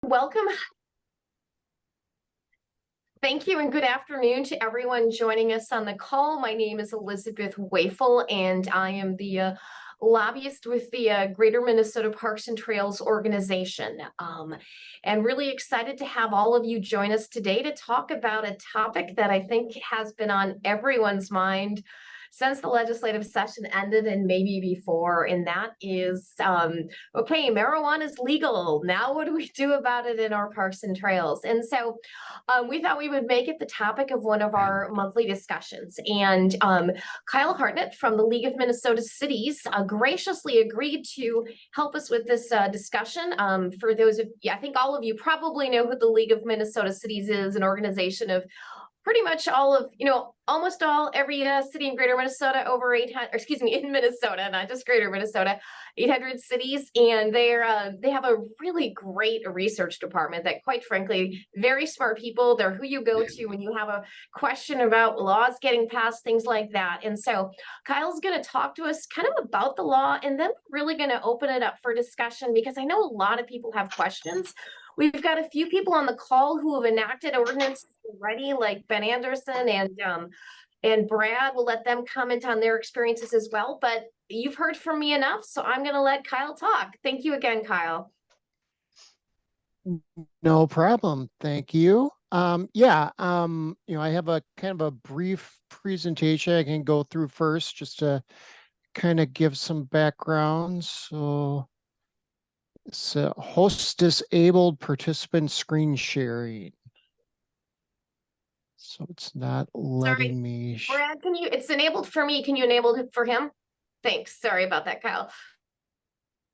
Welcome. Thank you and good afternoon to everyone joining us on the call. My name is Elizabeth Wafel and I am the lobbyist with the Greater Minnesota Parks and Trails organization. And really excited to have all of you join us today to talk about a topic that I think has been on everyone's mind since the legislative session ended and maybe before, and that is, okay, marijuana is legal. Now what do we do about it in our parks and trails? And so we thought we would make it the topic of one of our monthly discussions. And Kyle Hartnett from the League of Minnesota Cities graciously agreed to help us with this discussion. For those of you, I think all of you probably know who the League of Minnesota Cities is, an organization of pretty much all of, almost every city in Greater Minnesota, over 800, excuse me, in Minnesota, not just Greater Minnesota, 800 cities. And they have a really great research department that, quite frankly, very smart people. They're who you go to when you have a question about laws getting passed, things like that. And so Kyle's going to talk to us kind of about the law, and then we're really going to open it up for discussion because I know a lot of people have questions. We've got a few people on the call who have enacted ordinances already, like Ben Anderson and Brad. We'll let them comment on their experiences as well. But you've heard from me enough, so I'm going to let Kyle talk. Thank you again, Kyle. No problem. Thank you. I have a kind of a brief presentation I can go through first just to kind of give some background. So it's a host disabled participant screen sharing. So it's not letting me. Brad, it's enabled for me. Can you enable it for him? Thanks. Sorry about that, Kyle.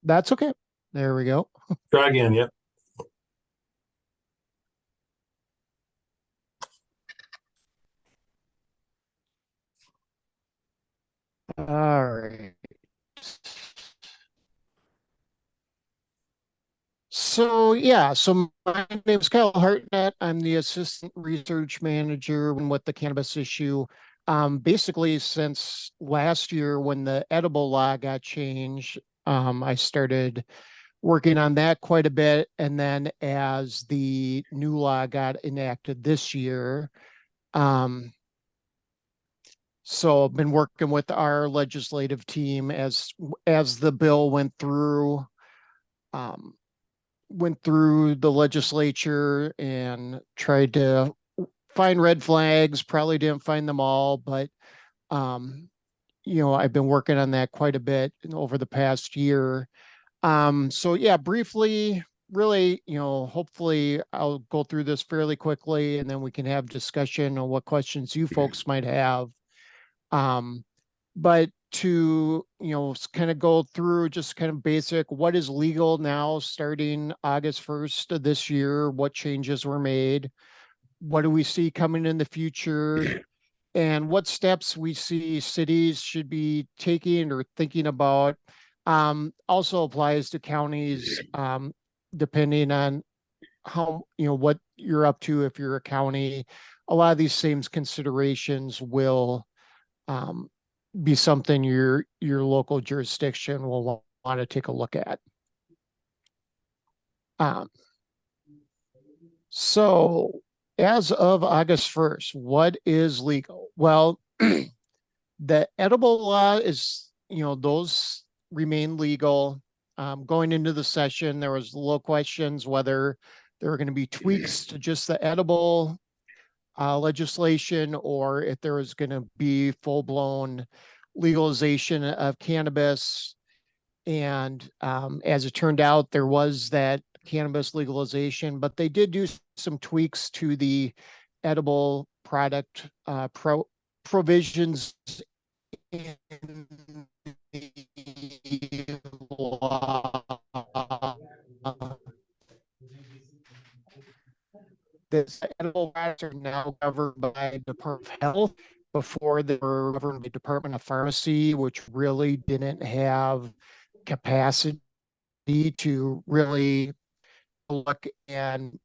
That's okay. There we go. Try again. Yep. All right. So my name is Kyle Hartnett. I'm the assistant research manager with the cannabis issue. Basically, since last year when the edible law got changed, I started working on that quite a bit. And then as the new law got enacted this year, so I've been working with our legislative team as the bill went through the legislature and tried to find red flags. Probably didn't find them all, but I've been working on that quite a bit over the past year. Briefly, really, hopefully I'll go through this fairly quickly and then we can have discussion on what questions you folks might have. But to, kind of go through just kind of basic, what is legal now starting August 1st of this year? What changes were made? What do we see coming in the future? And what steps we see cities should be taking or thinking about. Also applies to counties, depending on how, what you're up to if you're a county. A lot of these same considerations will be something your local jurisdiction will want to take a look at. So as of August 1st, what is legal? Well, the edible law is, those remain legal. Going into the session, there was little questions whether there are going to be tweaks to just the edible legislation or if there was going to be full-blown legalization of cannabis. And as it turned out, there was that cannabis legalization, but they did do some tweaks to the edible product provisions in the law. This edible products are now governed by the Department of Health. Before they were governed by the Department of Pharmacy, which really didn't have capacity to really look and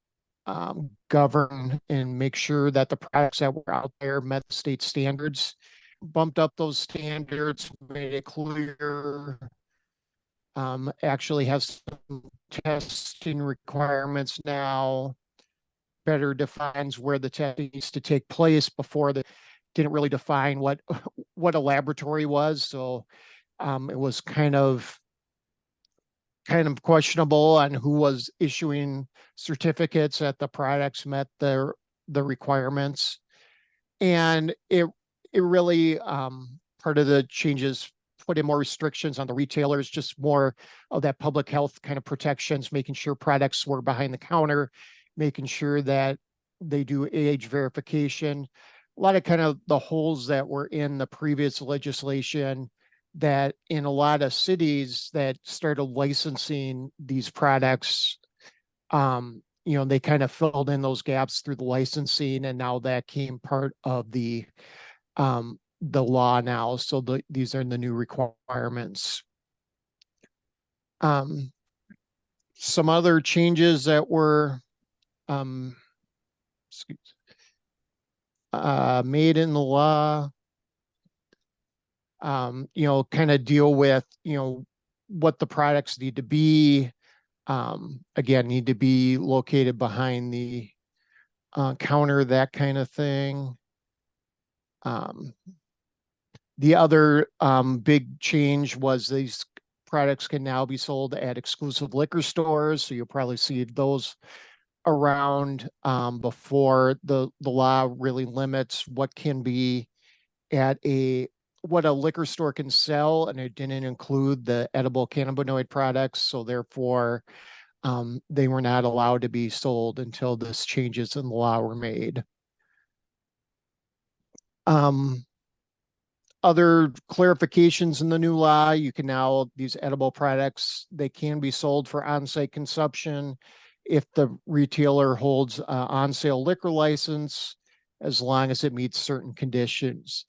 govern and make sure that the products that were out there met the state standards. Bumped up those standards, made it clear actually has some testing requirements now, better defines where the testing needs to take place. Before, the didn't really define what what a laboratory was. So it was kind of questionable on who was issuing certificates that the products met the requirements. And it really part of the changes put in more restrictions on the retailers, just more of that public health kind of protections, making sure products were behind the counter, making sure that they do age verification. A lot of kind of the holes that were in the previous legislation, that in a lot of cities that started licensing these products, they kind of filled in those gaps through the licensing, and now that came part of the law now. So these are the new requirements. Some other changes that were um, made in the law, kind of deal with, what the products need to be. Again, need to be located behind the counter, that kind of thing. The other big change was these products can now be sold at exclusive liquor stores. So you'll probably see those around. Before, the law really limits what can be at what a liquor store can sell, and it didn't include the edible cannabinoid products. So therefore, they were not allowed to be sold until this changes in the law were made. Other clarifications in the new law: you can now, these edible products, they can be sold for on-site consumption if the retailer holds an on-sale liquor license, as long as it meets certain conditions.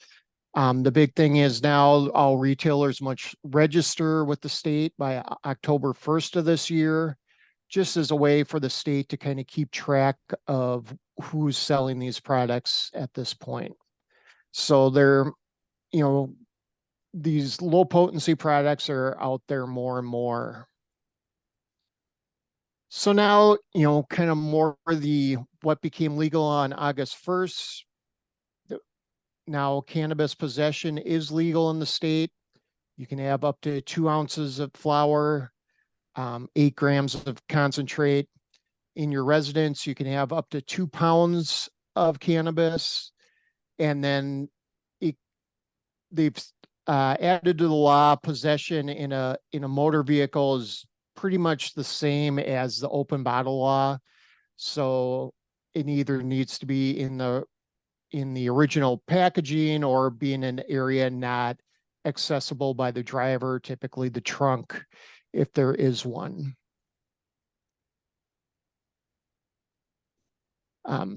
The big thing is now all retailers must register with the state by October 1st of this year, just as a way for the state to kind of keep track of who's selling these products at this point. So you know, these low potency products are out there more and more. So now, kind of more what became legal on August 1st. Now cannabis possession is legal in the state. You can have up to 2 ounces of flower, 8 grams of concentrate in your residence. You can have up to 2 pounds of cannabis. And then they've added to the law, possession in a motor vehicle is pretty much the same as the open bottle law. So it either needs to be in the original packaging or be in an area not accessible by the driver, typically the trunk, if there is one.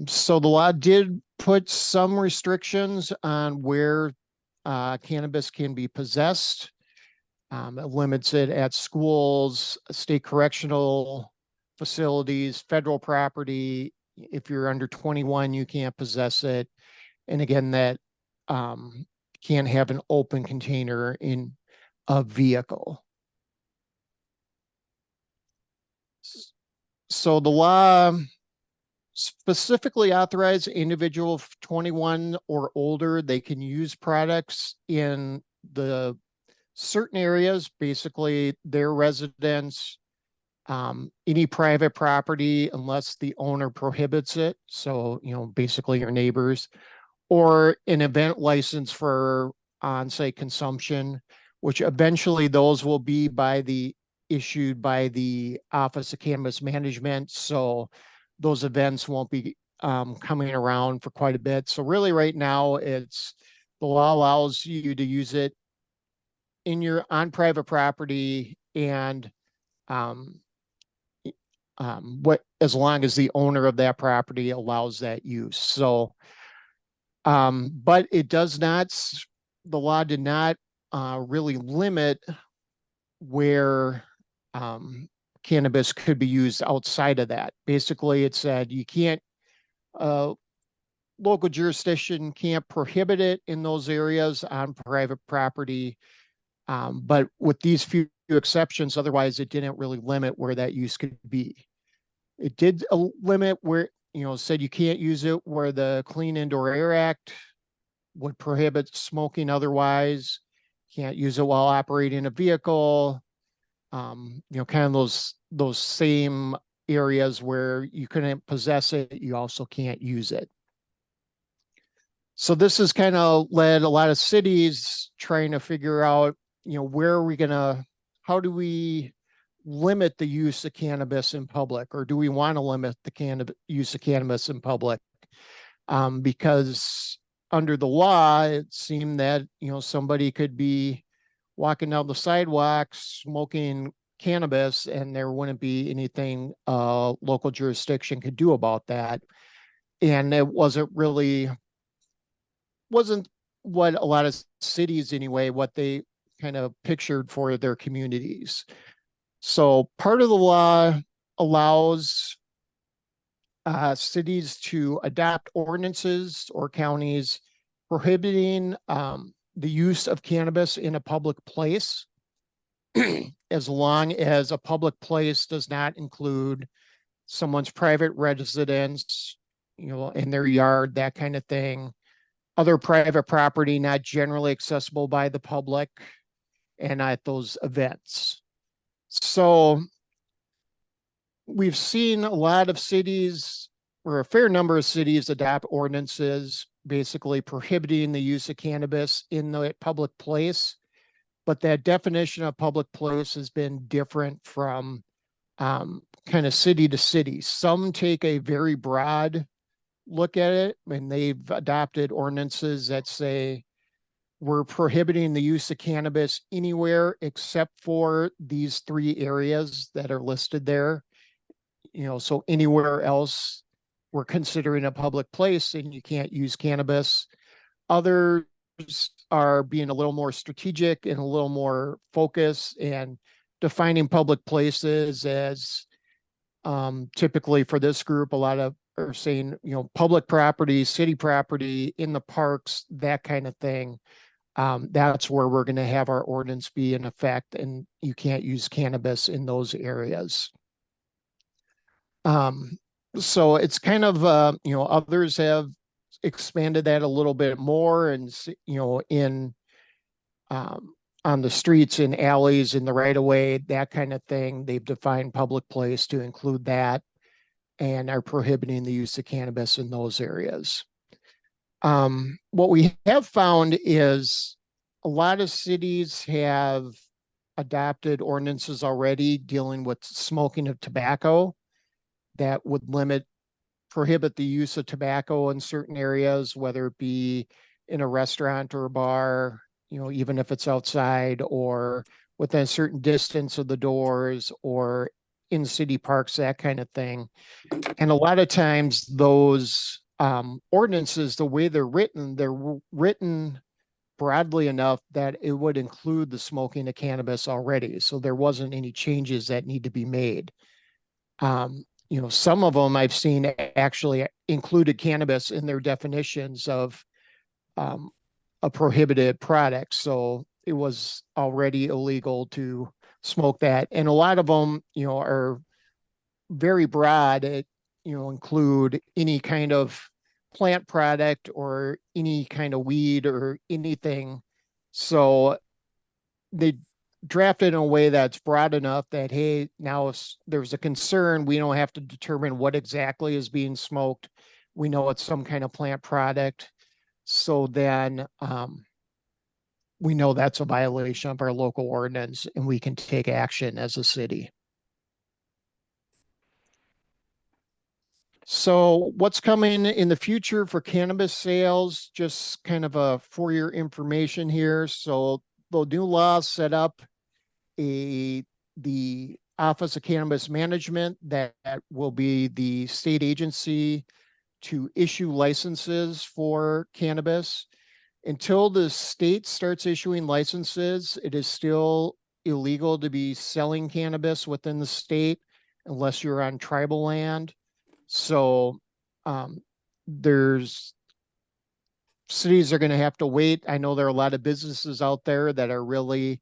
So the law did put some restrictions on where cannabis can be possessed. It limits it at schools, state correctional facilities, federal property. If you're under 21, you can't possess it. And again, that can't have an open container in a vehicle. So the law specifically authorized individual 21 or older, they can use products in the certain areas, basically their residence, any private property, unless the owner prohibits it. So, basically your neighbors, or an event license for on-site consumption, which eventually those will be issued by the Office of Cannabis Management. So those events won't be coming around for quite a bit. So really right now, the law allows you to use it on private property, and as long as the owner of that property allows that use. So, but the law did not really limit where cannabis could be used outside of that. Basically, it said you can't, local jurisdiction can't prohibit it in those areas on private property. But with these few exceptions. Otherwise, it didn't really limit where that use could be. It did limit where, said you can't use it where the Clean Indoor Air Act would prohibit smoking otherwise. Can't use it while operating a vehicle. Kind of those same areas where you couldn't possess it, you also can't use it. So this has kind of led a lot of cities trying to figure out, where are we gonna, how do we limit the use of cannabis in public, or do we want to limit the use of cannabis in public? Because under the law, it seemed that, somebody could be walking down the sidewalk smoking cannabis and there wouldn't be anything local jurisdiction could do about that. And it wasn't what a lot of cities anyway, what they kind of pictured for their communities. So part of the law allows cities to adopt ordinances or counties prohibiting the use of cannabis in a public place, as long as a public place does not include someone's private residence, in their yard, that kind of thing, other private property not generally accessible by the public, and at those events. So we've seen a lot of cities, or a fair number of cities, adopt ordinances basically prohibiting the use of cannabis in the public place. But that definition of public place has been different from kind of city to city. Some take a very broad look at it, and they've adopted ordinances that say we're prohibiting the use of cannabis anywhere except for these 3 areas that are listed there. So anywhere else we're considering a public place and you can't use cannabis. Others are being a little more strategic and a little more focused and defining public places as typically for this group, a lot of are saying, public property, city property, in the parks, that kind of thing. That's where we're going to have our ordinance be in effect, and you can't use cannabis in those areas. So it's kind of, others have expanded that a little bit more, and, in on the streets, in alleys, in the right of way, that kind of thing. They've defined public place to include that and are prohibiting the use of cannabis in those areas. What we have found is a lot of cities have adopted ordinances already dealing with smoking of tobacco that would prohibit the use of tobacco in certain areas, whether it be in a restaurant or a bar, even if it's outside or within a certain distance of the doors or in city parks, that kind of thing. And a lot of times those ordinances, the way they're written broadly enough that it would include the smoking of cannabis already. So there wasn't any changes that need to be made. Some of them I've seen actually included cannabis in their definitions of a prohibited product. So it was already illegal to smoke that. And a lot of them, are very broad. It, include any kind of plant product or any kind of weed or anything. So they drafted in a way that's broad enough that, hey, now if there's a concern, we don't have to determine what exactly is being smoked. We know it's some kind of plant product. So then we know that's a violation of our local ordinance and we can take action as a city. So what's coming in the future for cannabis sales? Just kind of for your information here. So the new law set up the Office of Cannabis Management that will be the state agency to issue licenses for cannabis. Until the state starts issuing licenses, it is still illegal to be selling cannabis within the state unless you're on tribal land. So there's cities are going to have to wait. I know there are a lot of businesses out there that are really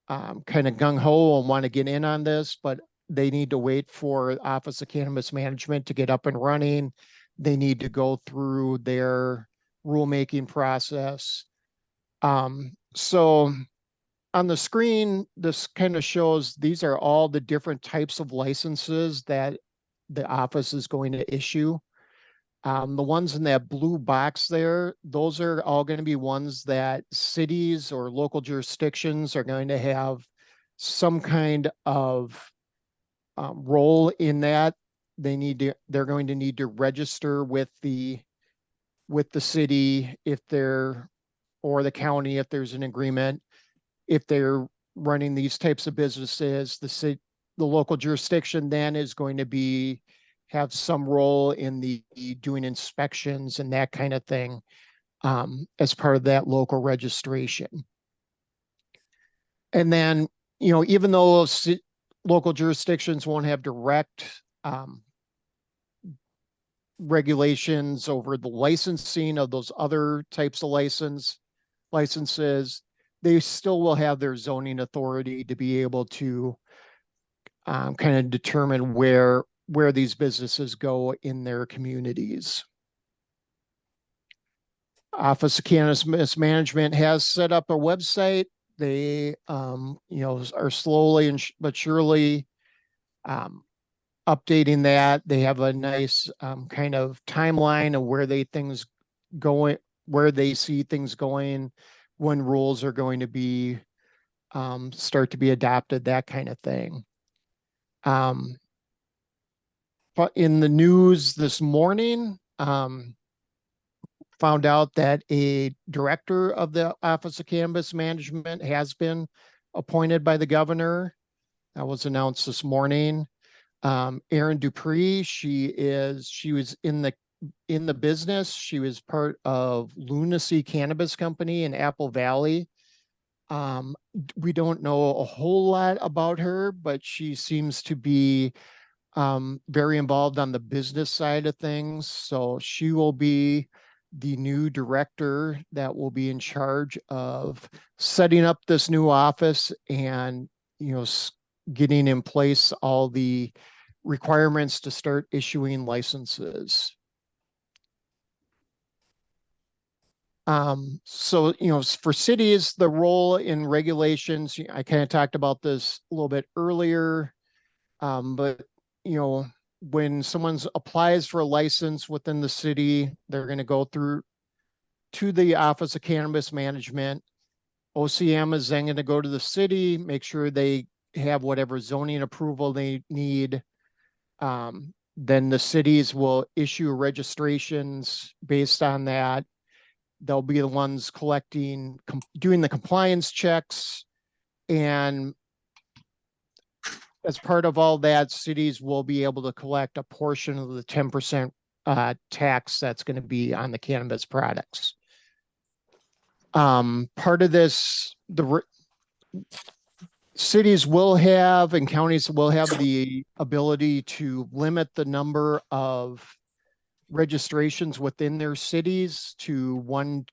kind of gung ho and want to get in on this, but they need to wait for Office of Cannabis Management to get up and running. They need to go through their rulemaking process. So on the screen, this kind of shows these are all the different types of licenses that the office is going to issue. The ones in that blue box there, those are all going to be ones that cities or local jurisdictions are going to have some kind of role in that. They're going to need to register with the city if they're, or the county if there's an agreement. If they're running these types of businesses, the local jurisdiction then is going to have some role in the doing inspections and that kind of thing, as part of that local registration. And then, even though local jurisdictions won't have direct regulations over the licensing of those other types of licenses, they still will have their zoning authority to be able to kind of determine where these businesses go in their communities. Office of Cannabis Management has set up a website. They, are slowly but surely updating that. They have a nice kind of timeline of where they see things going, when rules are going to be start to be adopted, that kind of thing. But in the news this morning, found out that a director of the Office of Cannabis Management has been appointed by the governor. That was announced this morning. Erin Dupree, she was in the business. She was part of Lunacy Cannabis Company in Apple Valley. We don't know a whole lot about her, but she seems to be very involved on the business side of things. So she will be the new director that will be in charge of setting up this new office and, getting in place all the requirements to start issuing licenses. So, for cities, the role in regulations, I kind of talked about this a little bit earlier, but, when someone applies for a license within the city, they're going to go through to the Office of Cannabis Management. OCM is then going to go to the city, make sure they have whatever zoning approval they need. Then the cities will issue registrations based on that. They'll be the ones doing the compliance checks. And as part of all that, cities will be able to collect a portion of the 10% tax that's going to be on the cannabis products. Part of this, cities will have and counties will have the ability to limit the number of registrations within their cities to one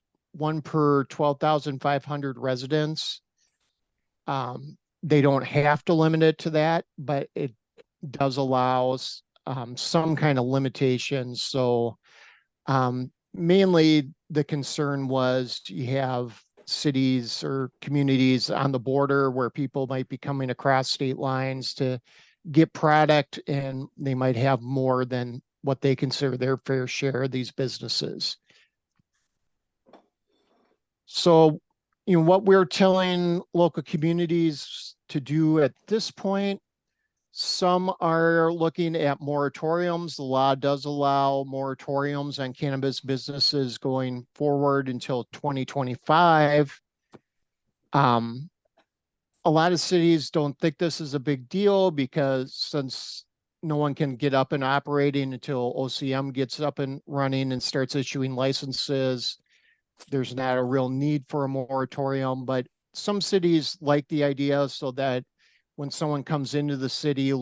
per 12,500 residents. They don't have to limit it to that, but it does allow some kind of limitations. So mainly the concern was you have cities or communities on the border where people might be coming across state lines to get product, and they might have more than what they consider their fair share of these businesses. So, what we're telling local communities to do at this point, some are looking at moratoriums. The law does allow moratoriums on cannabis businesses going forward until 2025. A lot of cities don't think this is a big deal because since no one can get up and operating until OCM gets up and running and starts issuing licenses, there's not a real need for a moratorium. But some cities like the idea, so that when someone comes into the city,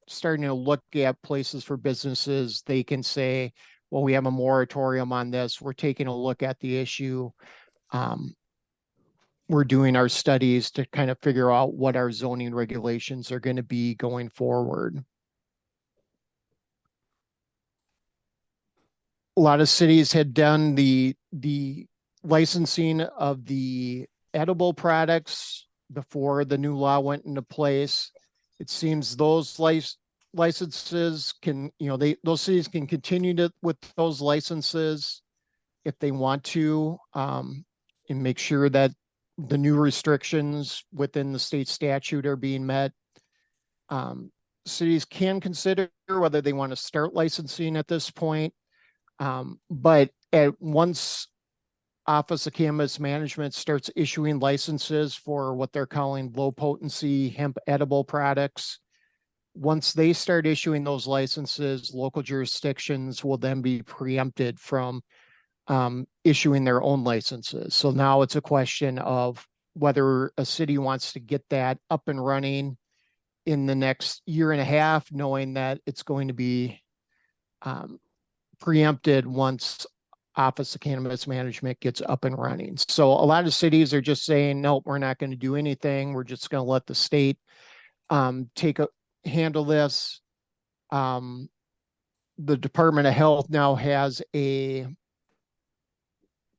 starting to look at places for businesses, they can say, well, we have a moratorium on this. We're taking a look at the issue. we're doing our studies to kind of figure out what our zoning regulations are going to be going forward. A lot of cities had done the licensing of the edible products before the new law went into place. It seems those licenses can, those cities can continue to with those licenses if they want to, and make sure that the new restrictions within the state statute are being met. Cities can consider whether they want to start licensing at this point. But once Office of Cannabis Management starts issuing licenses for what they're calling low potency hemp edible products, once they start issuing those licenses, local jurisdictions will then be preempted from issuing their own licenses. So now it's a question of whether a city wants to get that up and running in the next year and a half, knowing that it's going to be preempted once Office of Cannabis Management gets up and running. So a lot of cities are just saying, nope, we're not going to do anything. We're just going to let the state handle this. The Department of Health now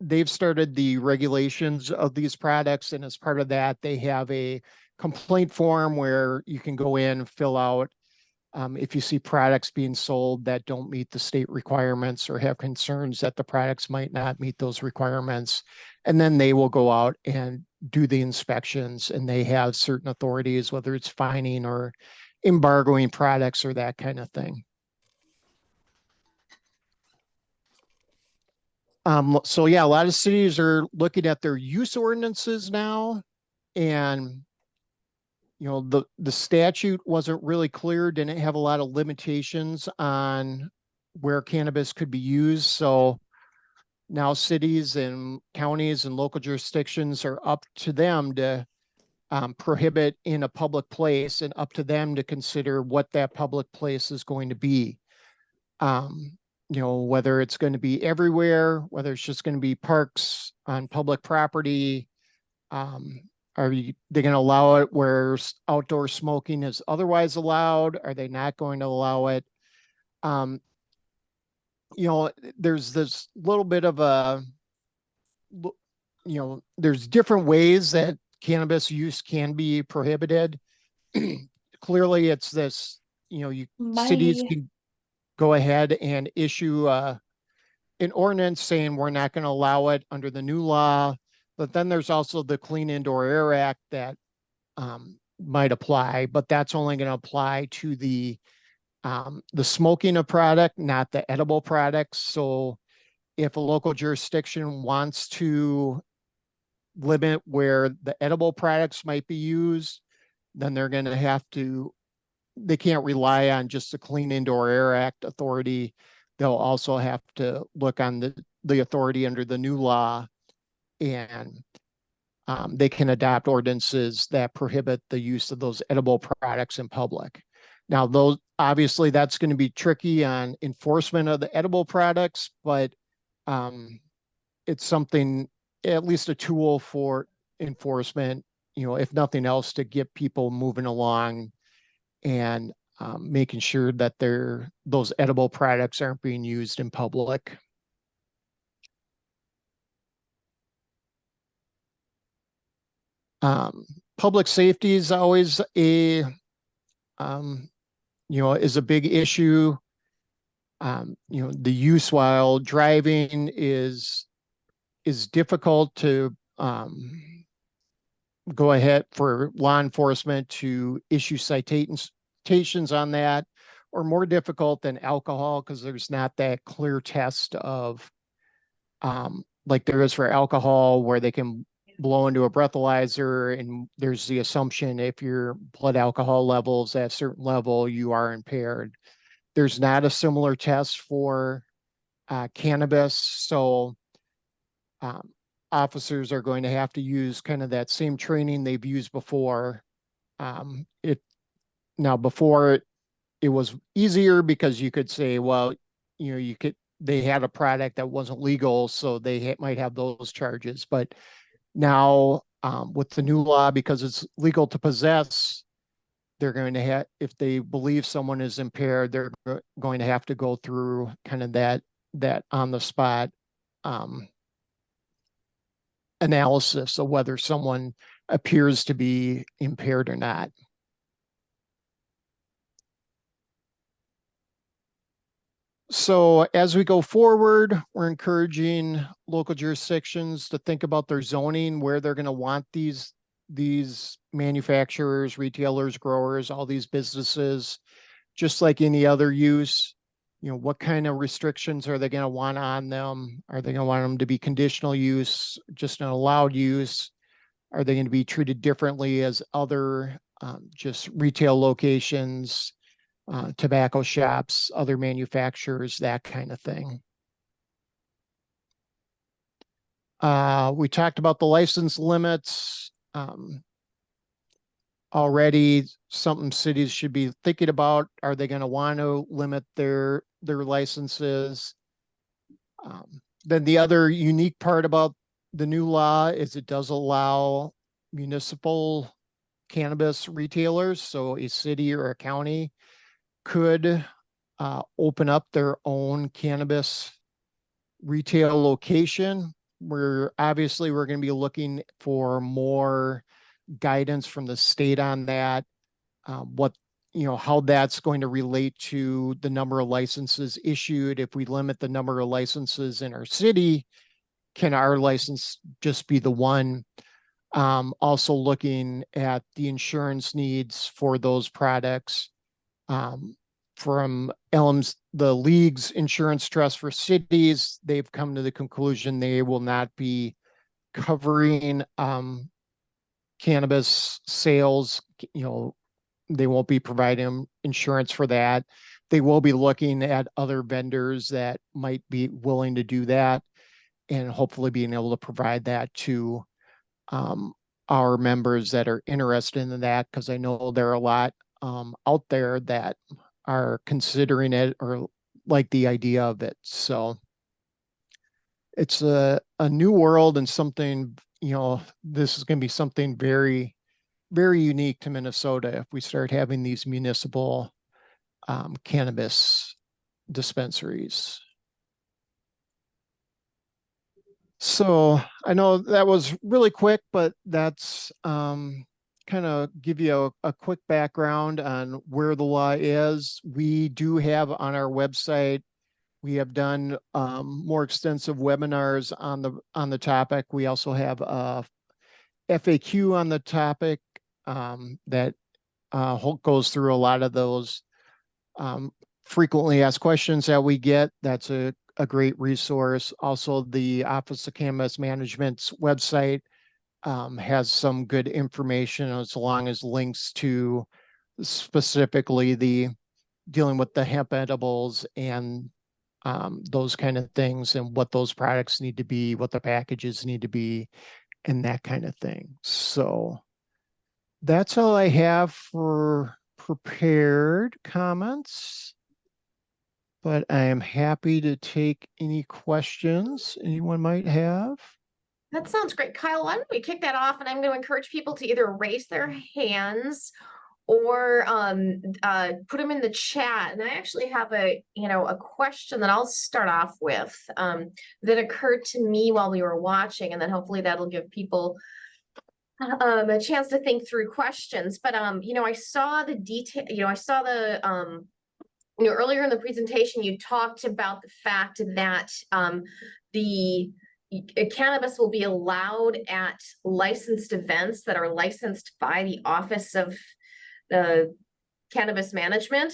they've started the regulations of these products, and as part of that, they have a complaint form where you can go in, fill out if you see products being sold that don't meet the state requirements or have concerns that the products might not meet those requirements. And then they will go out and do the inspections, and they have certain authorities, whether it's fining or embargoing products or that kind of thing. So yeah, a lot of cities are looking at their use ordinances now, and the statute wasn't really clear, didn't have a lot of limitations on where cannabis could be used. So now cities and counties and local jurisdictions are up to them to prohibit in a public place, and up to them to consider what that public place is going to be. Whether it's going to be everywhere, whether it's just going to be parks on public property. Are they going to allow it where outdoor smoking is otherwise allowed? Are they not going to allow it? There's this little bit of there's different ways that cannabis use can be prohibited. Clearly, it's this, cities can go ahead and issue an ordinance saying we're not going to allow it under the new law. But then there's also the Clean Indoor Air Act that might apply, but that's only going to apply to the smoking of product, not the edible products. So if a local jurisdiction wants to limit where the edible products might be used, then they're going to have to, they can't rely on just the Clean Indoor Air Act authority. They'll also have to look on the authority under the new law, and they can adopt ordinances that prohibit the use of those edible products in public. Now, those obviously that's going to be tricky on enforcement of the edible products, but it's something, at least a tool for enforcement, if nothing else, to get people moving along and making sure that those edible products aren't being used in public. Public safety is always is a big issue. The use while driving is difficult to go ahead for law enforcement to issue citations on that, or more difficult than alcohol, because there's not that clear test of like there is for alcohol, where they can blow into a breathalyzer, and there's the assumption if your blood alcohol levels at a certain level, you are impaired. There's not a similar test for cannabis, so officers are going to have to use kind of that same training they've used before. Before it was easier because you could say, well, they had a product that wasn't legal, so they might have those charges. But Now, with the new law, because it's legal to possess, they're going to have, if they believe someone is impaired, they're going to have to go through kind of that on the spot um, analysis of whether someone appears to be impaired or not. So as we go forward, we're encouraging local jurisdictions to think about their zoning, where they're going to want these manufacturers, retailers, growers, all these businesses, just like any other use. You know, what kind of restrictions are they going to want on them? Are they going to want them to be conditional use, just an allowed use? Are they going to be treated differently as other just retail locations? Tobacco shops, other manufacturers, that kind of thing. We talked about the license limits already. Something cities should be thinking about. Are they going to want to limit their licenses? Then the other unique part about the new law is it does allow municipal cannabis retailers. So a city or a county could open up their own cannabis retail location. We're going to be looking for more guidance from the state on that. What, how that's going to relate to the number of licenses issued. If we limit the number of licenses in our city, can our license just be the one? Also looking at the insurance needs for those products. From Elm's, the league's insurance trust for cities, they've come to the conclusion they will not be covering cannabis sales. They won't be providing insurance for that. They will be looking at other vendors that might be willing to do that, and hopefully being able to provide that to our members that are interested in that, because I know there are a lot out there that are considering it or like the idea of it. So it's a new world and something, this is going to be something very, very unique to Minnesota if we start having these municipal cannabis dispensaries. So I know that was really quick, but that's kind of give you a quick background on where the law is. We do have on our website, we have done more extensive webinars on the topic. We also have a FAQ on the topic that goes through a lot of those um, frequently asked questions that we get. That's a great resource. Also, the Office of Cannabis Management's website has some good information as long as links to specifically the dealing with the hemp edibles and those kind of things, and what those products need to be, what the packages need to be, and that kind of thing. So that's all I have for prepared comments, but I am happy to take any questions anyone might have. That sounds great. Kyle, why don't we kick that off? And I'm going to encourage people to either raise their hands or put them in the chat. And I actually have a question that I'll start off with that occurred to me while we were watching, and then hopefully that'll give people a chance to think through questions. But I saw the detail, I saw the earlier in the presentation, you talked about the fact that the cannabis will be allowed at licensed events that are licensed by the Office of the Cannabis Management.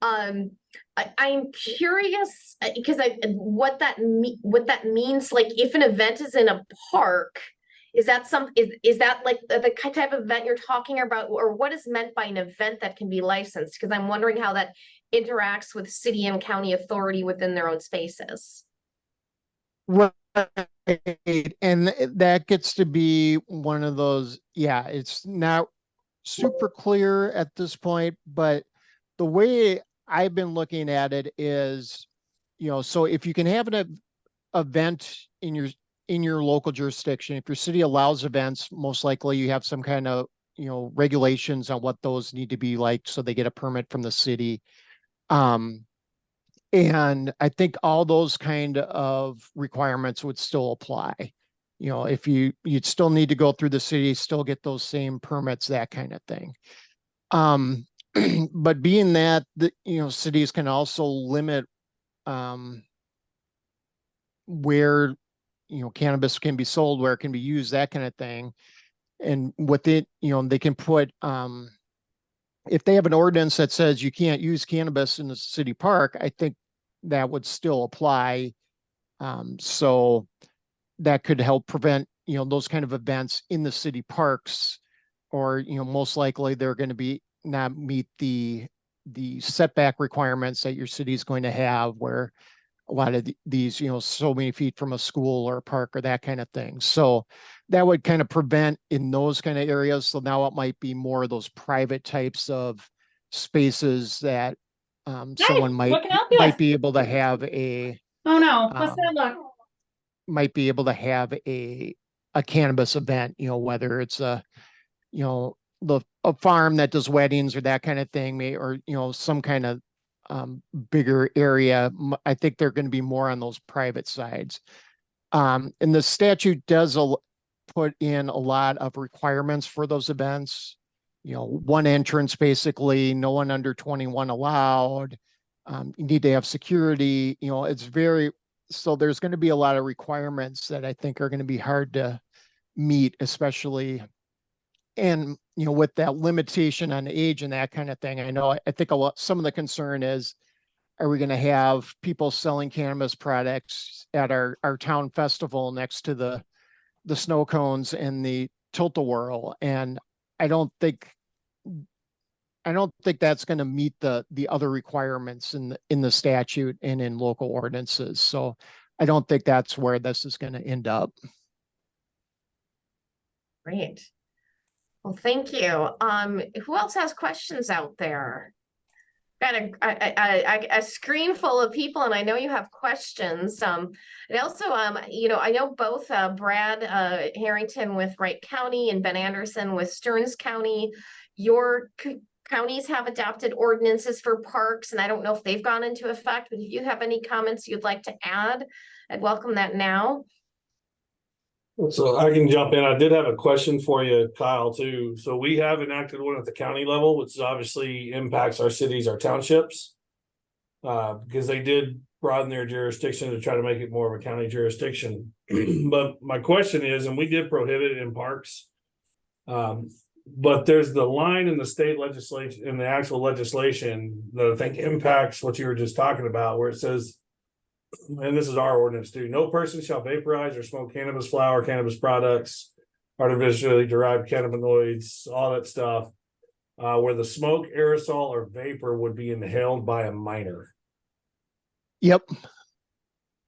I'm curious because what that means. Like, if an event is in a park, is that like the type of event you're talking about, or what is meant by an event that can be licensed? Because I'm wondering how that interacts with city and county authority within their own spaces. Right. And that gets to be one of those, yeah, it's not super clear at this point, but the way I've been looking at it is, so if you can have an event in in your local jurisdiction, if your city allows events, most likely you have some kind of, regulations on what those need to be like, so they get a permit from the city. And I think all those kind of requirements would still apply. If you'd still need to go through the city, still get those same permits, that kind of thing. But being that cities can also limit where cannabis can be sold, where it can be used, that kind of thing. And with it, they can put if they have an ordinance that says you can't use cannabis in the city park, I think that would still apply. So that could help prevent, those kind of events in the city parks, or, most likely they're going to be not meet the setback requirements that your city is going to have, where a lot of these, so many feet from a school or a park or that kind of thing. So that would kind of prevent in those kind of areas. So now it might be more of those private types of spaces that someone What can I help you with? be able to have a Oh no, what's um, that look? might be able to have a cannabis event, whether it's a farm that does weddings or that kind of thing, or some kind of bigger area. I think they're going to be more on those private sides. And the statute does put in a lot of requirements for those events. One entrance, basically, no one under 21 allowed. You need to have security. It's so there's going to be a lot of requirements that I think are going to be hard to meet, especially, and with that limitation on age and that kind of thing. I think some of the concern is, are we going to have people selling cannabis products at our town festival next to the snow cones and the tilt-a-whirl? And I don't think that's going to meet the other requirements in the statute and in local ordinances. So I don't think that's where this is going to end up. Great. Well, thank you. Who else has questions out there? Got a screen full of people, and I know you have questions. And also, I know both Brad Harrington with Wright County and Ben Anderson with Stearns County. Your counties have adopted ordinances for parks, and I don't know if they've gone into effect, but if you have any comments you'd like to add, I'd welcome that now. So I can jump in. I did have a question for you, Kyle, too. So we have enacted one at the county level, which obviously impacts our cities, our townships, because they did broaden their jurisdiction to try to make it more of a county jurisdiction. But my question is, and we did prohibit it in parks, but there's the line in the state legislation, in the actual legislation, that I think impacts what you were just talking about, where it says, and this is our ordinance too, no person shall vaporize or smoke cannabis flower, cannabis products, artificially derived cannabinoids, all that stuff, where the smoke, aerosol, or vapor would be inhaled by a minor. Yep.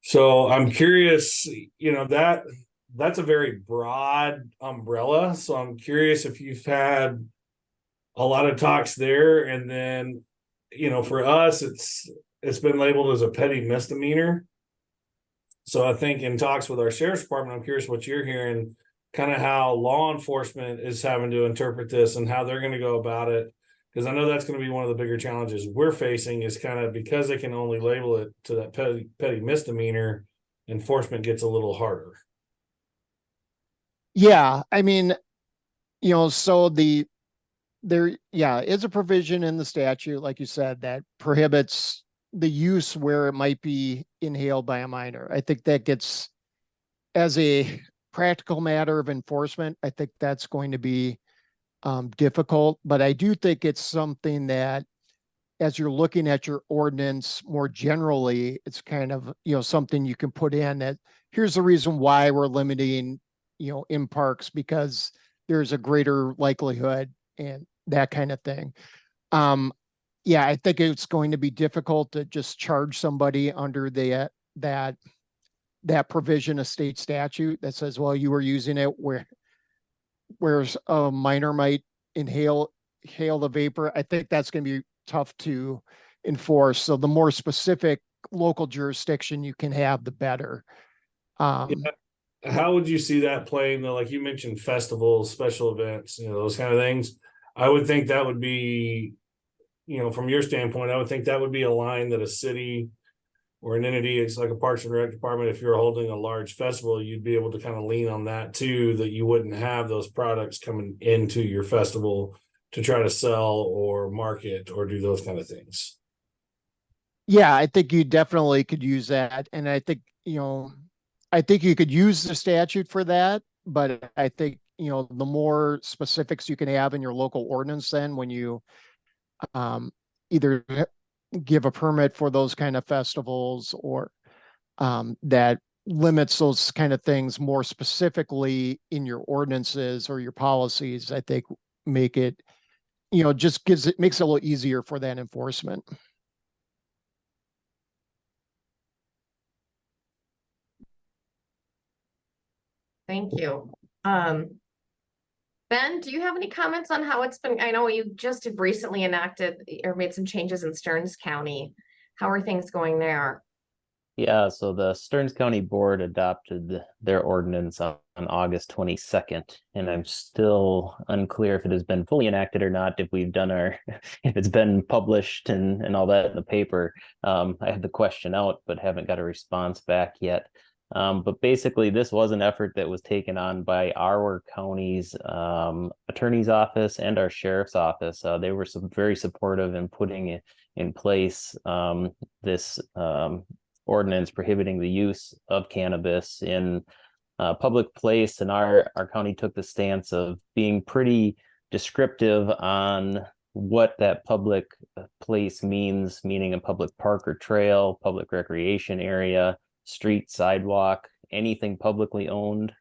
So I'm curious, that's a very broad umbrella. So I'm curious if you've had a lot of talks there, and then, for us, it's been labeled as a petty misdemeanor. So I think in talks with our sheriff's department, I'm curious what you're hearing, kind of how law enforcement is having to interpret this and how they're going to go about it. Because I know that's going to be one of the bigger challenges we're facing, is kind of because they can only label it to that petty misdemeanor, enforcement gets a little harder. Yeah. I mean, so there is a provision in the statute, like you said, that prohibits the use where it might be inhaled by a minor. I think that gets, as a practical matter of enforcement, I think that's going to be difficult. But I do think it's something that, as you're looking at your ordinance more generally, it's kind of, something you can put in that here's the reason why we're limiting, in parks, because there's a greater likelihood and that kind of thing. Yeah, I think it's going to be difficult to just charge somebody under that provision of state statute that says, well, you were using it whereas a minor might inhale the vapor. I think that's going to be tough to enforce. So the more specific local jurisdiction you can have, the better. Yeah. how would you see that playing though? Like you mentioned festivals, special events, those kind of things. I would think that would be, from your standpoint, I would think that would be a line that a city or an entity, it's like a Parks and Rec department. If you're holding a large festival, you'd be able to kind of lean on that too, that you wouldn't have those products coming into your festival to try to sell or market or do those kind of things. Yeah, I think you definitely could use that. And I think, I think you could use the statute for that, but I think, the more specifics you can have in your local ordinance, then when you either give a permit for those kind of festivals or that limits those kind of things more specifically in your ordinances or your policies, I think make it, just makes it a little easier for that enforcement. Thank you. Ben, do you have any comments on how it's been? I know you just have recently enacted or made some changes in Stearns County. How are things going there? Yeah, so the Stearns County Board adopted their ordinance on August 22nd, and I'm still unclear if it has been fully enacted or not, if we've done if it's been published and all that in the paper. I had the question out, but haven't got a response back yet. But basically, this was an effort that was taken on by our county's attorney's office and our sheriff's office. They were very supportive in putting in place this ordinance prohibiting the use of cannabis in a public place. And our county took the stance of being pretty descriptive on what that public place means, meaning a public park or trail, public recreation area, street, sidewalk, anything publicly owned,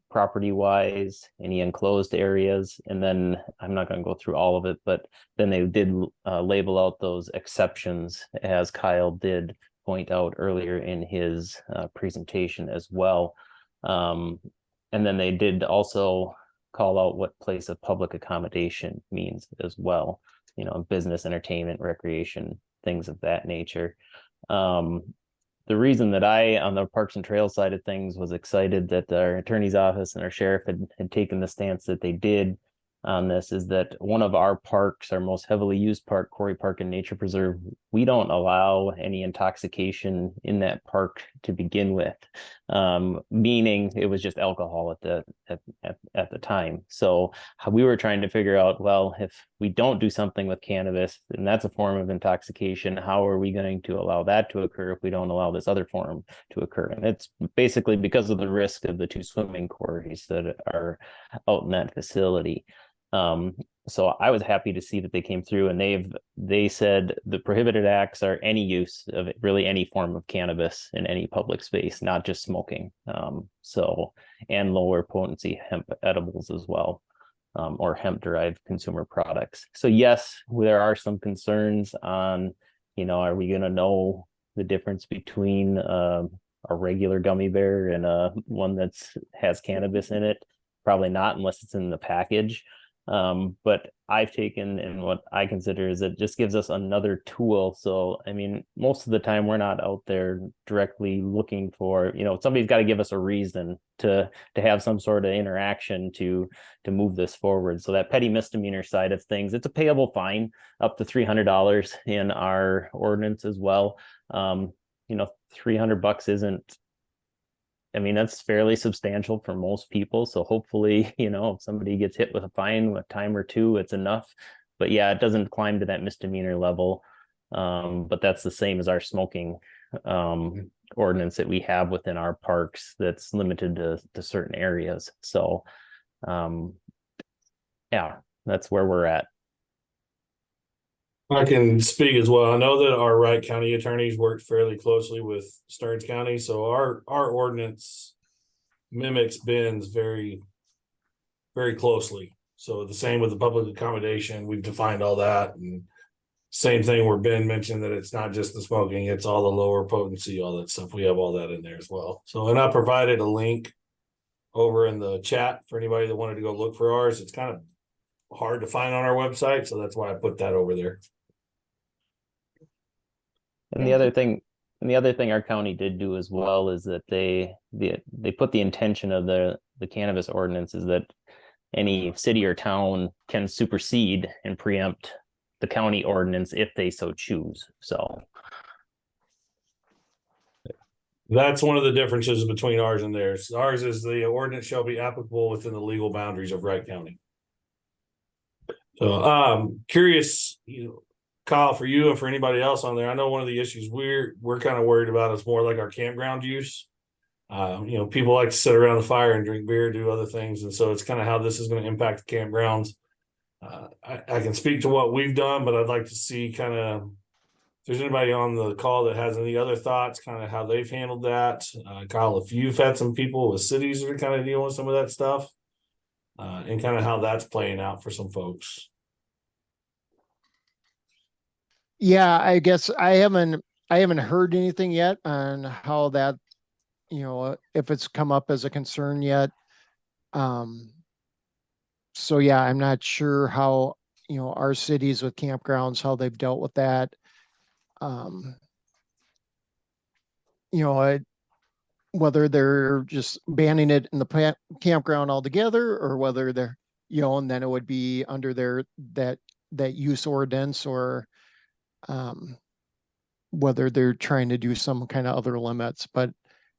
property wise, any enclosed areas. And then I'm not going to go through all of it, but then they did label out those exceptions, as Kyle did point out earlier in his presentation as well. And then they did also call out what place of public accommodation means as well, business, entertainment, recreation, things of that nature. The reason that I, on the Parks and Trails side of things, was excited that our attorney's office and our sheriff had taken the stance that they did on this is that one of our parks, our most heavily used park, Quarry Park and Nature Preserve, we don't allow any intoxication in that park to begin with, meaning it was just alcohol at the time. So we were trying to figure out, well, if we don't do something with cannabis, and that's a form of intoxication, how are we going to allow that to occur if we don't allow this other form to occur? And it's basically because of the risk of the two swimming quarries that are out in that facility. So I was happy to see that they came through, and they said the prohibited acts are any use of it, really any form of cannabis in any public space, not just smoking. And lower potency hemp edibles as well, or hemp derived consumer products. So yes, there are some concerns on, are we going to know the difference between a regular gummy bear and one that's has cannabis in it? Probably not, unless it's in the package. But I've taken, and what I consider is it just gives us another tool. So, I mean, most of the time we're not out there directly looking for, somebody's got to give us a reason to have some sort of interaction to move this forward. So that petty misdemeanor side of things, it's a payable fine up to $300 in our ordinance as well. $300 isn't, that's fairly substantial for most people. So hopefully, if somebody gets hit with a fine a time or two, it's enough. But yeah, it doesn't climb to that misdemeanor level. But that's the same as our smoking ordinance that we have within our parks that's limited to certain areas. So yeah, that's where we're at. I can speak as well. I know that our Wright County attorneys worked fairly closely with Stearns County, so our ordinance mimics Ben's very, very closely. So the same with the public accommodation, we've defined all that, and same thing where Ben mentioned that it's not just the smoking, it's all the lower potency, all that stuff. We have all that in there as well. So, and I provided a link over in the chat for anybody that wanted to go look for ours. It's kind of hard to find on our website, so that's why I put that over there. And the other thing And the other thing our county did do as well is that they put the intention of the cannabis ordinance is that any city or town can supersede and preempt the county ordinance if they so choose. So That's one of the differences between ours and theirs. Ours is the ordinance shall be applicable within the legal boundaries of Wright County. So, curious, Kyle, for you and for anybody else on there, I know one of the issues we're kind of worried about is more like our campground use. People like to sit around the fire and drink beer, do other things, and so it's kind of how this is going to impact the campgrounds. I can speak to what we've done, but I'd like to see kind of if there's anybody on the call that has any other thoughts, kind of how they've handled that. Kyle, if you've had some people with cities that are kind of dealing with some of that stuff, and kind of how that's playing out for some folks. Yeah, I guess I haven't heard anything yet on how that, if it's come up as a concern yet. So yeah, I'm not sure how, our cities with campgrounds, how they've dealt with that. Whether they're just banning it in the campground altogether, or whether they're, and then it would be under that use ordinance, or whether they're trying to do some kind of other limits. But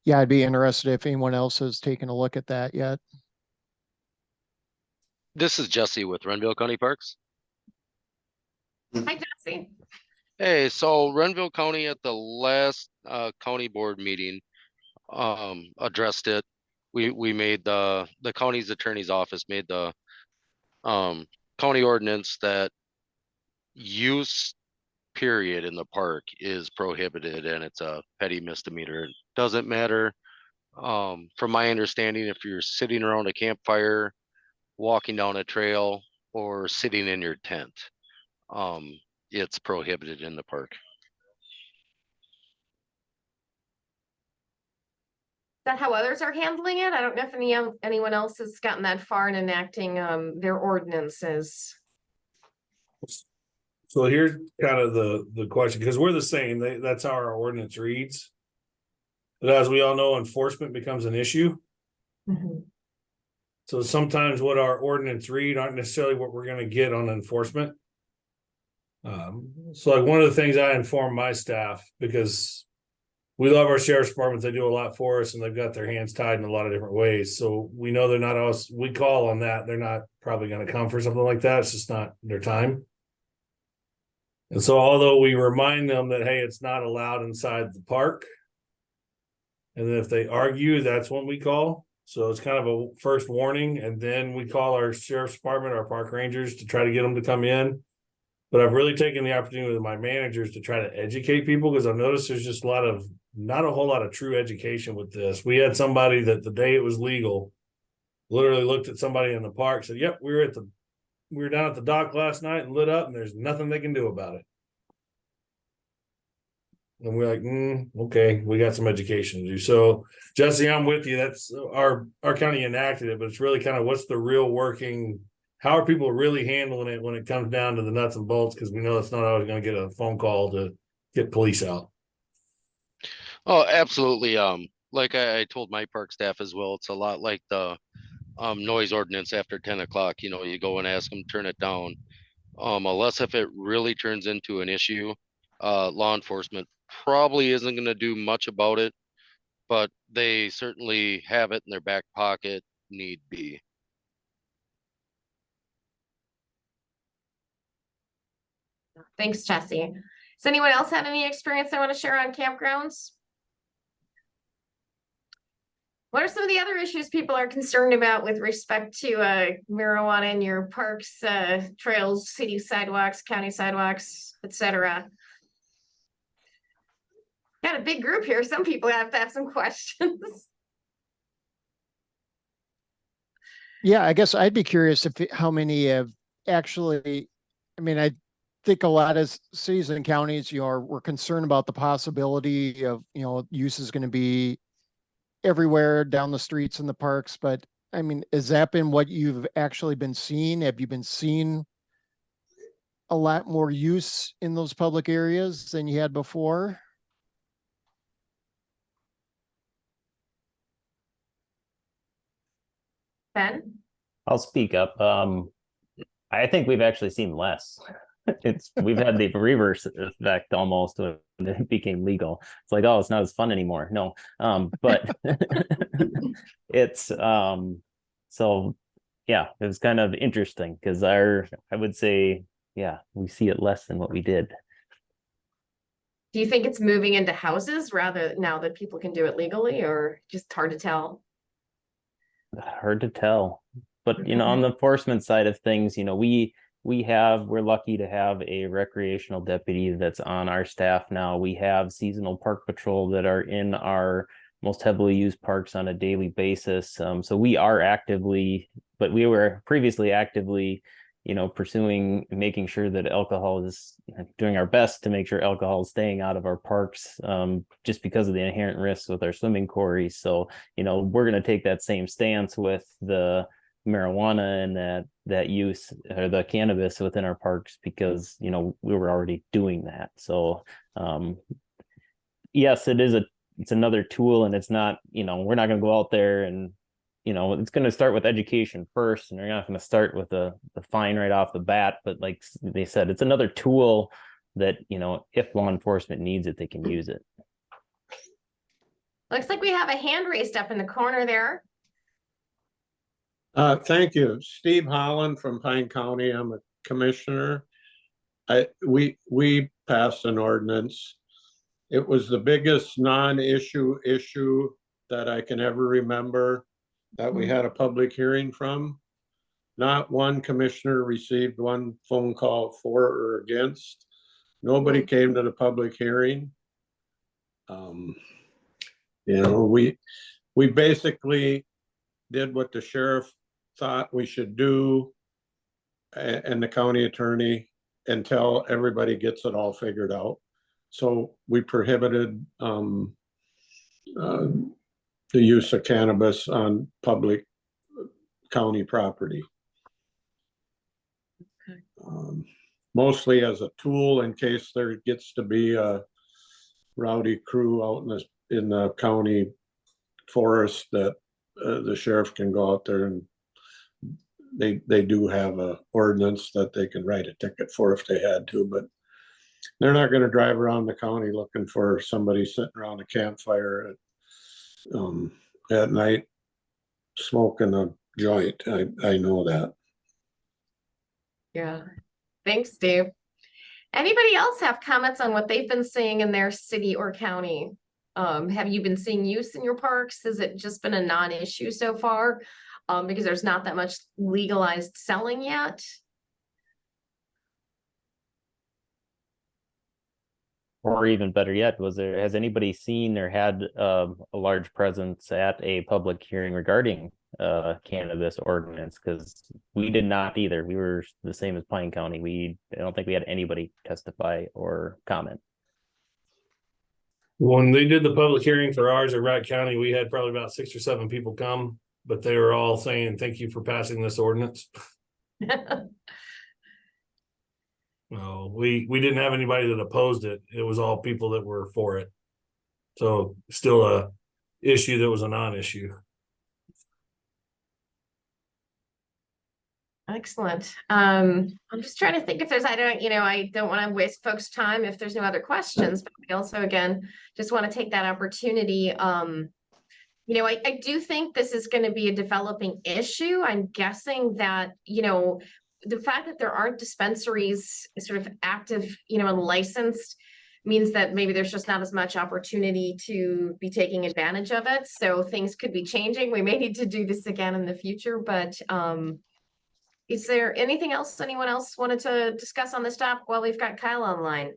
yeah, I'd be interested if anyone else has taken a look at that yet. This is Jesse with Renville County Parks. Hi, Jesse. Hey, so Renville County at the last county board meeting addressed it. We made the county's attorney's office made the county ordinance that use period in the park is prohibited, and it's a petty misdemeanor. It doesn't matter. From my understanding, if you're sitting around a campfire, walking down a trail, or sitting in your tent, it's prohibited in the park. Is that how others are handling it? I don't know if anyone else has gotten that far in enacting their ordinances. So here's kind of the question, because we're the same. That's how our ordinance reads. But as we all know, enforcement becomes an issue. Mm-hmm. So sometimes what our ordinance read aren't necessarily what we're going to get on enforcement. So like one of the things I inform my staff, because we love our sheriff's department, they do a lot for us and they've got their hands tied in a lot of different ways. So we know they're not us. We call on that. They're not probably going to come for something like that. It's just not their time. And so although we remind them that, hey, it's not allowed inside the park, and then if they argue, that's when we call. So it's kind of a first warning, and then we call our sheriff's department, our park rangers, to try to get them to come in. But I've really taken the opportunity with my managers to try to educate people, because I've noticed there's just not a whole lot of true education with this. We had somebody that the day it was legal, literally looked at somebody in the park, said, yep, we were down at the dock last night and lit up, and there's nothing they can do about it. And we're like, okay, we got some education to do. So Jesse, I'm with you. That's our county enacted it, but it's really kind of what's the real working, how are people really handling it when it comes down to the nuts and bolts? Because we know it's not always going to get a phone call to get police out. Oh, absolutely. Like I told my park staff as well, it's a lot like the noise ordinance after 10 o'clock. You go and ask them, turn it down. Unless if it really turns into an issue, law enforcement probably isn't going to do much about it, but they certainly have it in their back pocket, need be. Thanks, Jesse. Does anyone else have any experience they want to share on campgrounds? What are some of the other issues people are concerned about with respect to marijuana in your parks, trails, city sidewalks, county sidewalks, etc.? Got a big group here. Some people have to have some questions. Yeah, I guess I'd be curious how many have actually, I think a lot of cities and counties, we're concerned about the possibility of, use is going to be everywhere down the streets and the parks. But has that been what you've actually been seeing? Have you been seeing a lot more use in those public areas than you had before? Ben? I'll speak up. I think we've actually seen less. We've had the reverse effect almost when it became legal. It's like, oh, it's not as fun anymore. No. But it's so yeah, it was kind of interesting because I would say, yeah, we see it less than what we did. Do you think it's moving into houses rather now that people can do it legally, or just hard to tell? Hard to tell. But on the enforcement side of things, we're lucky to have a recreational deputy that's on our staff now. We have seasonal park patrol that are in our most heavily used parks on a daily basis. So we are actively, but we were previously actively, pursuing making sure that alcohol is doing our best to make sure alcohol is staying out of our parks, just because of the inherent risks with our swimming quarries. So, we're going to take that same stance with the marijuana and that use or the cannabis within our parks because, we were already doing that. So, yes, it's another tool, and it's not, we're not going to go out there and it's going to start with education first, and they're not going to start with the fine right off the bat. But like they said, it's another tool that, if law enforcement needs it, they can use it. Looks like we have a hand raised up in the corner there. Thank you. Steve Holland from Pine County. I'm a commissioner. We passed an ordinance. It was the biggest non-issue that I can ever remember that we had a public hearing from. Not one commissioner received one phone call for or against. Nobody came to the public hearing. We basically did what the sheriff thought we should do and the county attorney until everybody gets it all figured out. So we prohibited the use of cannabis on public county property. Mostly as a tool in case there gets to be a rowdy crew out in the county forest that the sheriff can go out there, and they do have a ordinance that they can write a ticket for if they had to, but they're not going to drive around the county looking for somebody sitting around a campfire at night smoking a joint. I know that. Yeah. Thanks, Dave. Anybody else have comments on what they've been seeing in their city or county? Have you been seeing use in your parks? Has it just been a non-issue so far? Because there's not that much legalized selling yet. Or even better yet, has anybody seen or had a large presence at a public hearing regarding cannabis ordinance? Because we did not either. We were the same as Pine County. I don't think we had anybody testify or comment. When they did the public hearing for ours at Wright County, we had probably about 6 or 7 people come, but they were all saying, thank you for passing this ordinance. No, we didn't have anybody that opposed it. It was all people that were for it. So still a issue that was a non-issue. Excellent. I'm just trying to think if there's, I don't want to waste folks' time if there's no other questions, but we also, again, just want to take that opportunity. I do think this is going to be a developing issue. I'm guessing that, the fact that there aren't dispensaries sort of active, and licensed means that maybe there's just not as much opportunity to be taking advantage of it. So things could be changing. We may need to do this again in the future, but is there anything else anyone else wanted to discuss on this topic while we've got Kyle online?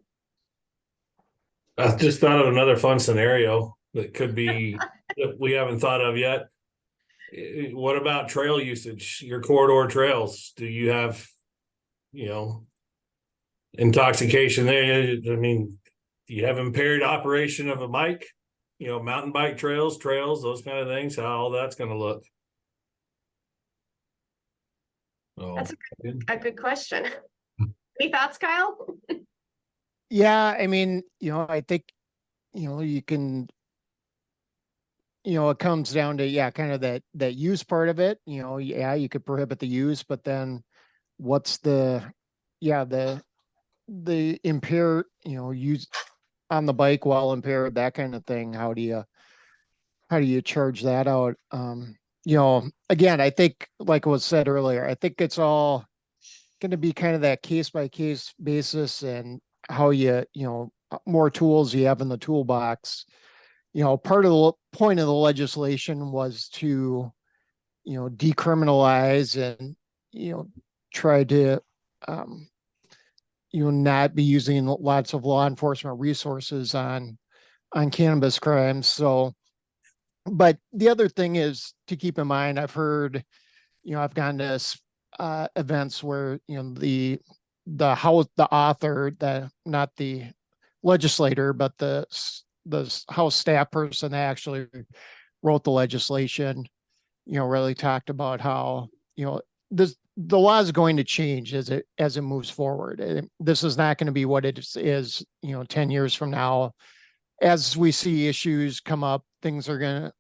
I just thought of another fun scenario that could be that we haven't thought of yet. What about trail usage? Your corridor trails? Do you have, intoxication there? I mean, do you have impaired operation of a bike? Mountain bike trails, those kind of things. How all that's going to look? Oh, That's a good question. Any thoughts, Kyle? Yeah, I mean, I think, you can, it comes down to, yeah, kind of that use part of it, yeah, you could prohibit the use, but then what's the impaired, use on the bike while impaired, that kind of thing. How do you charge that out? Again, I think like was said earlier, I think it's all going to be kind of that case by case basis and how more tools you have in the toolbox. Part of the point of the legislation was to, decriminalize and, try to, not be using lots of law enforcement resources on cannabis crimes. So, but the other thing is to keep in mind, I've heard, I've gone to events where, the author, not the legislator, but the House staff person that actually wrote the legislation, really talked about how, the law is going to change as it moves forward. And this is not going to be what it is, 10 years from now. As we see issues come up, things are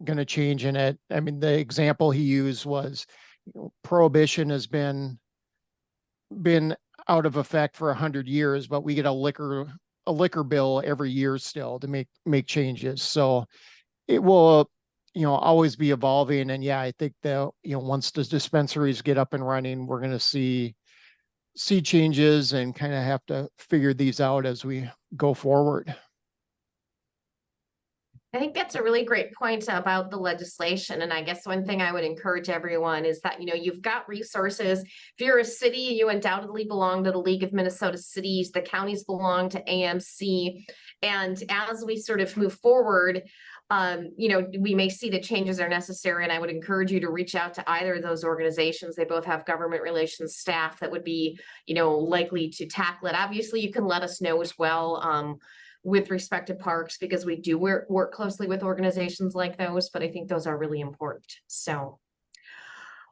going to change in it. I mean, the example he used was, prohibition has been out of effect for 100 years, but we get a liquor bill every year still to make changes. So it will, always be evolving. And yeah, I think that, once the dispensaries get up and running, we're going to see changes and kind of have to figure these out as we go forward. I think that's a really great point about the legislation. And I guess one thing I would encourage everyone is that, you've got resources. If you're a city, you undoubtedly belong to the League of Minnesota Cities. The counties belong to AMC. And as we sort of move forward, we may see the changes are necessary. And I would encourage you to reach out to either of those organizations. They both have government relations staff that would be, likely to tackle it. Obviously, you can let us know as well. With respect to parks, because we do work closely with organizations like those, but I think those are really important. So,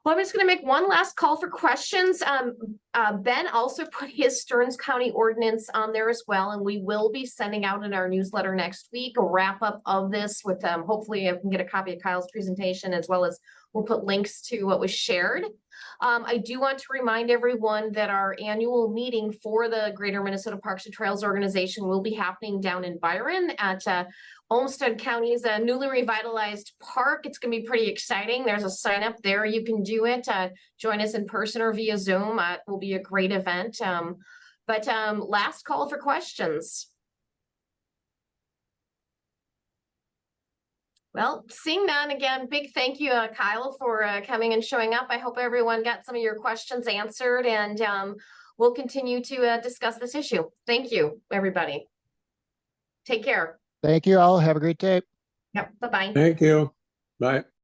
well, I'm just going to make one last call for questions. Ben also put his Stearns County ordinance on there as well, and we will be sending out in our newsletter next week a wrap up of this with hopefully I can get a copy of Kyle's presentation, as well as we'll put links to what was shared. I do want to remind everyone that our annual meeting for the Greater Minnesota Parks and Trails Organization will be happening down in Byron at Olmsted County's newly revitalized park. It's going to be pretty exciting. There's a sign up there. You can do it. Join us in person or via Zoom. It will be a great event. But last call for questions. Well, seeing none, again, big thank you, Kyle, for coming and showing up. I hope everyone got some of your questions answered, and we'll continue to discuss this issue. Thank you, everybody. Take care. Thank you all. Have a great day. Yep. Bye-bye. Thank you. Bye.